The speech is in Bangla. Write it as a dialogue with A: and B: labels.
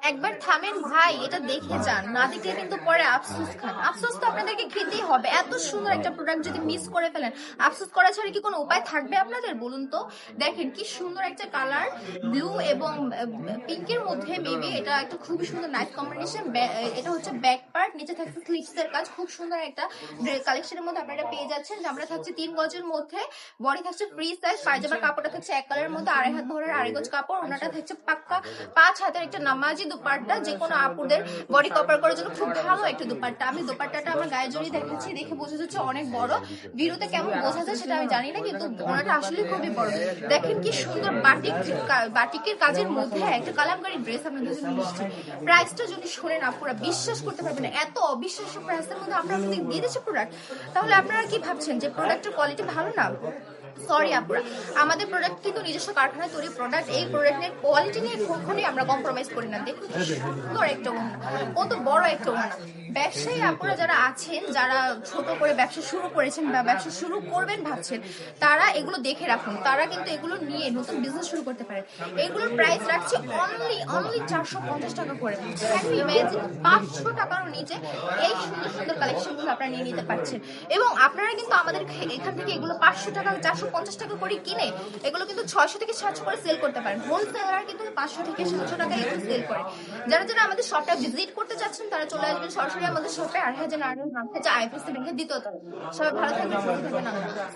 A: একবার থামেন ভাই, এটা দেখে যান, না দেখলে কিন্তু পরে আফসোস খান। আফসোস তো আপনাদেরকে খেতেই হবে, এত সুন্দর একটা প্রোডাক্ট যদি মিস করে ফেলেন, আফসোস করা ছাড়া কি কোনো উপায় থাকবে আপনাদের বলুন তো? দেখেন কি সুন্দর একটা কালার, ব্লু এবং পিঙ্কের মধ্যে, মেবি এটা একটা খুবই সুন্দর নাইস কম্বিনেশন। এটা হচ্ছে ব্যাক পার্ট, নিচে থাকছে স্লিভস এর কাজ, খুব সুন্দর একটা কালেকশনের মধ্যে আপনারা পেয়ে যাচ্ছেন। জামা থাকছে 3 গজের মধ্যে, বডি থাকছে ফ্রি সাইজ, পায়জামার কাপড়টা থাকছে এক কালারের মধ্যে, 2.5 হাত ভরের 2.5 গজ কাপড়, ওনাটা থাকছে পাক্কা 5 হাতের একটা নামাজি দুপাট্টা, যে কোনো আপুদের বডি কভার করার জন্য খুব ভালো একটা দুপাট্টা। আমি দুপাট্টাটা আমার গায়ে জড়িয়ে দেখাচ্ছি, দেখে বোঝা যাচ্ছে অনেক বড়। ভিডিওতে কেমন বোঝা যায় সেটা আমি জানি না, কিন্তু ওনাটা আসলে খুবই বড়। দেখেন কি সুন্দর বাটিকের কাজের মধ্যে একটা কালামকারী ড্রেস আপনাদের জন্য নিচ্ছি। প্রাইসটা যদি শোনেন আপুরা বিশ্বাস করতে পারবেন না, এত অবিশ্বাস্য প্রাইসের মধ্যে আমরা আপনাদের দিয়ে দিচ্ছি প্রোডাক্ট। তাহলে আপনারা কি ভাবছেন যে প্রোডাক্টের কোয়ালিটি ভালো না? সরি আপুরা, আমাদের প্রোডাক্ট কিন্তু নিজস্ব কারখানায় তৈরি প্রোডাক্ট। এই প্রোডাক্টের কোয়ালিটি নিয়ে কখনোই আমরা কম্প্রোমাইজ করি না। দেখুন সুন্দর একটা ওড়না, কত বড় একটা ওড়না। ব্যবসায়ী আপুরা যারা আছেন, যারা ছোট করে ব্যবসা শুরু করেছেন বা ব্যবসা শুরু করবেন ভাবছেন, তারা এগুলো দেখে রাখুন, তারা কিন্তু এগুলো নিয়ে নতুন বিজনেস শুরু করতে পারে। এগুলোর প্রাইস রাখছি অনলি 450 টাকা করে। ইমেজিন 500 টাকারও নিচে এই সুন্দর সুন্দর কালেকশনগুলো আপনারা নিয়ে নিতে পারছেন। এবং আপনারা কিন্তু আমাদের এখান থেকে এগুলো 500 টাকা 450 টাকা করে কিনে এগুলো কিন্তু 600 থেকে 700 করে সেল করতে পারেন। হোলসেলার কিন্তু 500 থেকে 700 টাকা এগুলো সেল করে। যারা যারা আমাদের শপটা ভিজিট করতে চাচ্ছেন তারা চলে আসবেন সরাসরি আমাদের শপে, 8,000 নাম হচ্ছে আইএফএসসি ব্যাংকের দ্বিতীয় তলায়। সবাই ভালো থাকবেন, সুস্থ থাকবেন।